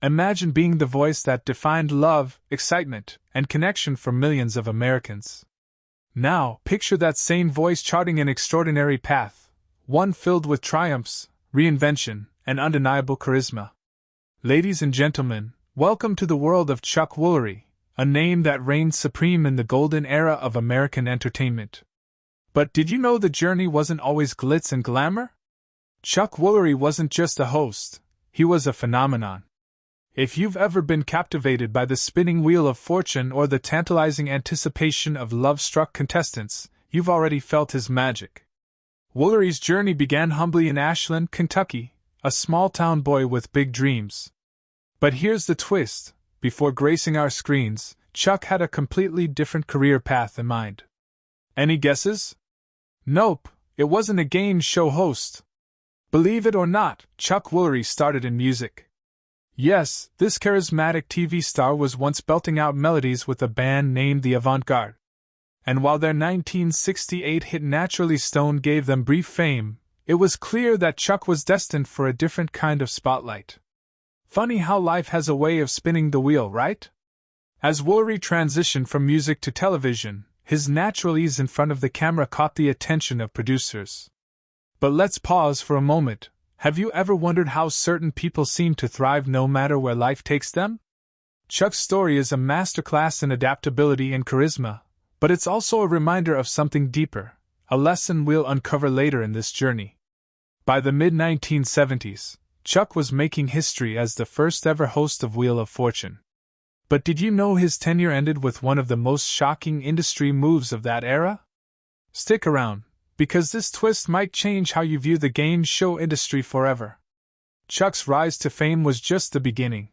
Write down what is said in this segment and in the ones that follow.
Imagine being the voice that defined love, excitement, and connection for millions of Americans. Now, picture that same voice charting an extraordinary path, one filled with triumphs, reinvention, and undeniable charisma. Ladies and gentlemen, welcome to the world of Chuck Woolery, a name that reigned supreme in the golden era of American entertainment. But did you know the journey wasn't always glitz and glamour? Chuck Woolery wasn't just a host, he was a phenomenon. If you've ever been captivated by the spinning wheel of fortune or the tantalizing anticipation of love-struck contestants, you've already felt his magic. Woolery's journey began humbly in Ashland, Kentucky, a small-town boy with big dreams. But here's the twist: before gracing our screens, Chuck had a completely different career path in mind. Any guesses? Nope, it wasn't a game show host. Believe it or not, Chuck Woolery started in music. Yes, this charismatic TV star was once belting out melodies with a band named the Avant-Garde. And while their 1968 hit Naturally Stoned gave them brief fame, it was clear that Chuck was destined for a different kind of spotlight. Funny how life has a way of spinning the wheel, right? As Woolery transitioned from music to television, his natural ease in front of the camera caught the attention of producers. But let's pause for a moment. Have you ever wondered how certain people seem to thrive no matter where life takes them? Chuck's story is a masterclass in adaptability and charisma, but it's also a reminder of something deeper, a lesson we'll uncover later in this journey. By the mid-1970s, Chuck was making history as the first ever host of Wheel of Fortune. But did you know his tenure ended with one of the most shocking industry moves of that era? Stick around, because this twist might change how you view the game show industry forever. Chuck's rise to fame was just the beginning.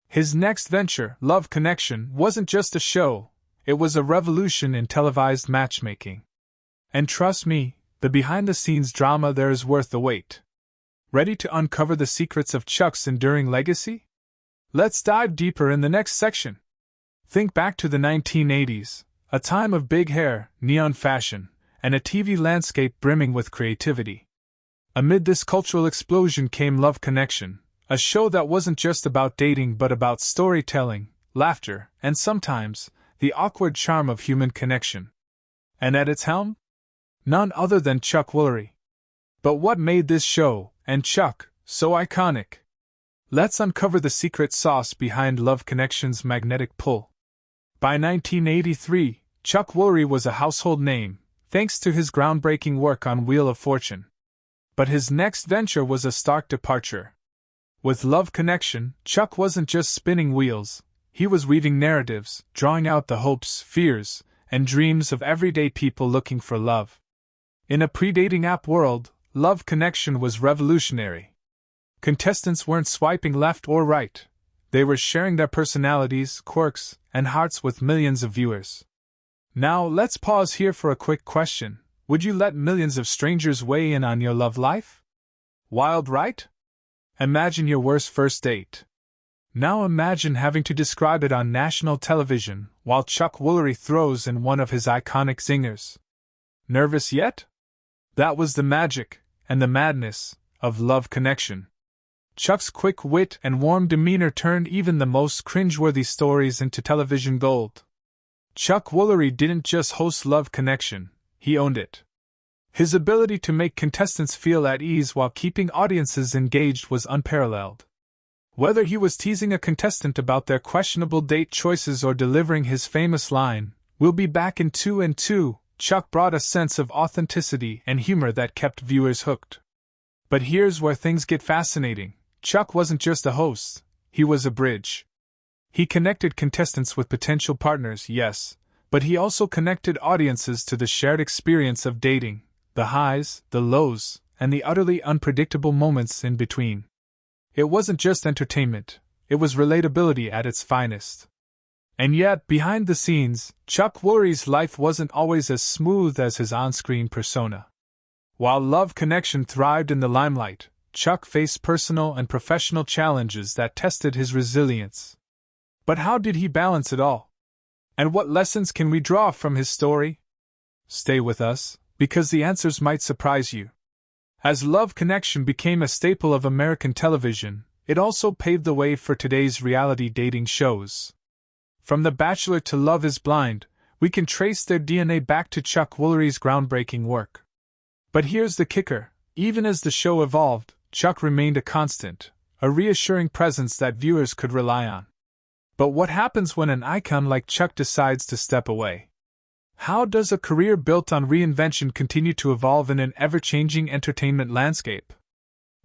His next venture, Love Connection, wasn't just a show, it was a revolution in televised matchmaking. And trust me, the behind-the-scenes drama there is worth the wait. Ready to uncover the secrets of Chuck's enduring legacy? Let's dive deeper in the next section. Think back to the 1980s, a time of big hair, neon fashion, and a TV landscape brimming with creativity. Amid this cultural explosion came Love Connection, a show that wasn't just about dating but about storytelling, laughter, and sometimes, the awkward charm of human connection. And at its helm? None other than Chuck Woolery. But what made this show, and Chuck, so iconic? Let's uncover the secret sauce behind Love Connection's magnetic pull. By 1983, Chuck Woolery was a household name, thanks to his groundbreaking work on Wheel of Fortune. But his next venture was a stark departure. With Love Connection, Chuck wasn't just spinning wheels, he was weaving narratives, drawing out the hopes, fears, and dreams of everyday people looking for love. In a pre-dating app world, Love Connection was revolutionary. Contestants weren't swiping left or right, they were sharing their personalities, quirks, and hearts with millions of viewers. Now, let's pause here for a quick question. Would you let millions of strangers weigh in on your love life? Wild, right? Imagine your worst first date. Now imagine having to describe it on national television while Chuck Woolery throws in one of his iconic zingers. Nervous yet? That was the magic, and the madness, of Love Connection. Chuck's quick wit and warm demeanor turned even the most cringeworthy stories into television gold. Chuck Woolery didn't just host Love Connection, he owned it. His ability to make contestants feel at ease while keeping audiences engaged was unparalleled. Whether he was teasing a contestant about their questionable date choices or delivering his famous line, "We'll be back in 2 and 2, Chuck brought a sense of authenticity and humor that kept viewers hooked. But here's where things get fascinating. Chuck wasn't just a host, he was a bridge. He connected contestants with potential partners, yes, but he also connected audiences to the shared experience of dating, the highs, the lows, and the utterly unpredictable moments in between. It wasn't just entertainment, it was relatability at its finest. And yet, behind the scenes, Chuck Woolery's life wasn't always as smooth as his on-screen persona. While Love Connection thrived in the limelight, Chuck faced personal and professional challenges that tested his resilience. But how did he balance it all? And what lessons can we draw from his story? Stay with us, because the answers might surprise you. As Love Connection became a staple of American television, it also paved the way for today's reality dating shows. From The Bachelor to Love is Blind, we can trace their DNA back to Chuck Woolery's groundbreaking work. But here's the kicker: even as the show evolved, Chuck remained a constant, a reassuring presence that viewers could rely on. But what happens when an icon like Chuck decides to step away? How does a career built on reinvention continue to evolve in an ever-changing entertainment landscape?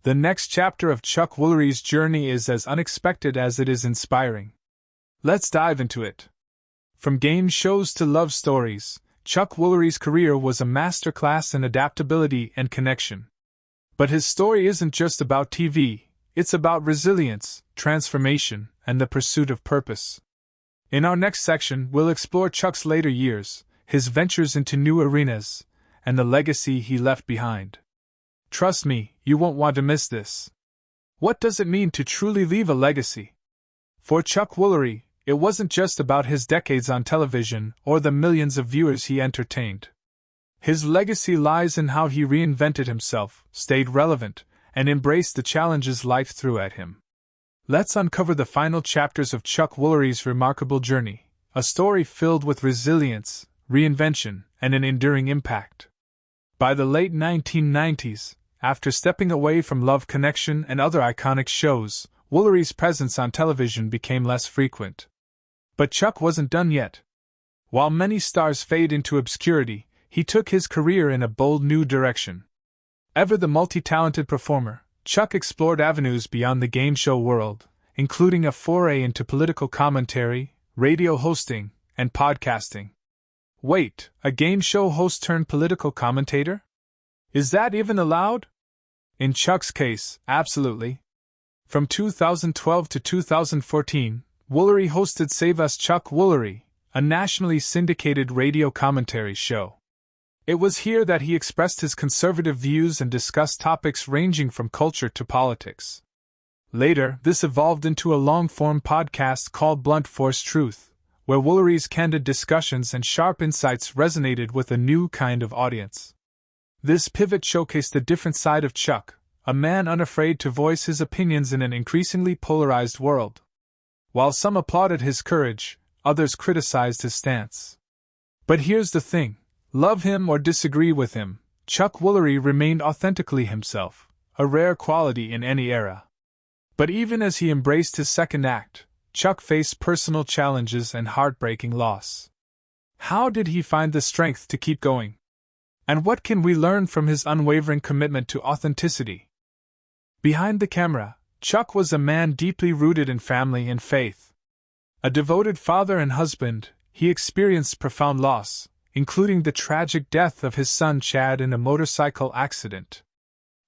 The next chapter of Chuck Woolery's journey is as unexpected as it is inspiring. Let's dive into it. From game shows to love stories, Chuck Woolery's career was a masterclass in adaptability and connection. But his story isn't just about TV, it's about resilience, transformation, and the pursuit of purpose. In our next section, we'll explore Chuck's later years, his ventures into new arenas, and the legacy he left behind. Trust me, you won't want to miss this. What does it mean to truly leave a legacy? For Chuck Woolery, it wasn't just about his decades on television or the millions of viewers he entertained. His legacy lies in how he reinvented himself, stayed relevant, and embraced the challenges life threw at him. Let's uncover the final chapters of Chuck Woolery's remarkable journey, a story filled with resilience, reinvention, and an enduring impact. By the late 1990s, after stepping away from Love Connection and other iconic shows, Woolery's presence on television became less frequent. But Chuck wasn't done yet. While many stars fade into obscurity, he took his career in a bold new direction. Ever the multi-talented performer, Chuck explored avenues beyond the game show world, including a foray into political commentary, radio hosting, and podcasting. Wait, a game show host turned political commentator? Is that even allowed? In Chuck's case, absolutely. From 2012 to 2014, Woolery hosted Save Us Chuck Woolery, a nationally syndicated radio commentary show. It was here that he expressed his conservative views and discussed topics ranging from culture to politics. Later, this evolved into a long-form podcast called Blunt Force Truth, where Woolery's candid discussions and sharp insights resonated with a new kind of audience. This pivot showcased a different side of Chuck, a man unafraid to voice his opinions in an increasingly polarized world. While some applauded his courage, others criticized his stance. But here's the thing: love him or disagree with him, Chuck Woolery remained authentically himself, a rare quality in any era. But even as he embraced his second act, Chuck faced personal challenges and heartbreaking loss. How did he find the strength to keep going? And what can we learn from his unwavering commitment to authenticity? Behind the camera, Chuck was a man deeply rooted in family and faith. A devoted father and husband, he experienced profound loss, including the tragic death of his son Chad in a motorcycle accident.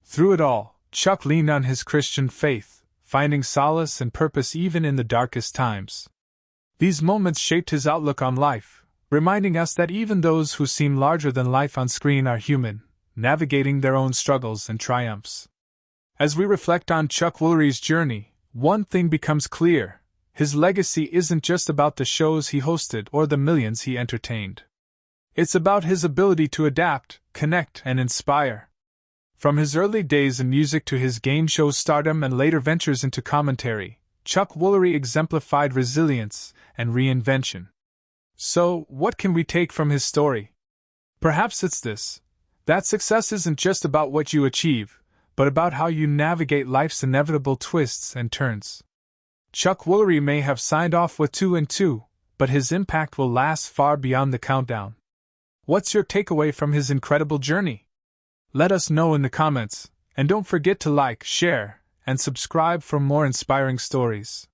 Through it all, Chuck leaned on his Christian faith, finding solace and purpose even in the darkest times. These moments shaped his outlook on life, reminding us that even those who seem larger than life on screen are human, navigating their own struggles and triumphs. As we reflect on Chuck Woolery's journey, one thing becomes clear: his legacy isn't just about the shows he hosted or the millions he entertained. It's about his ability to adapt, connect, and inspire. From his early days in music to his game show stardom and later ventures into commentary, Chuck Woolery exemplified resilience and reinvention. So, what can we take from his story? Perhaps it's this: that success isn't just about what you achieve, but about how you navigate life's inevitable twists and turns. Chuck Woolery may have signed off with 2 and 2, but his impact will last far beyond the countdown. What's your takeaway from his incredible journey? Let us know in the comments, and don't forget to like, share, and subscribe for more inspiring stories.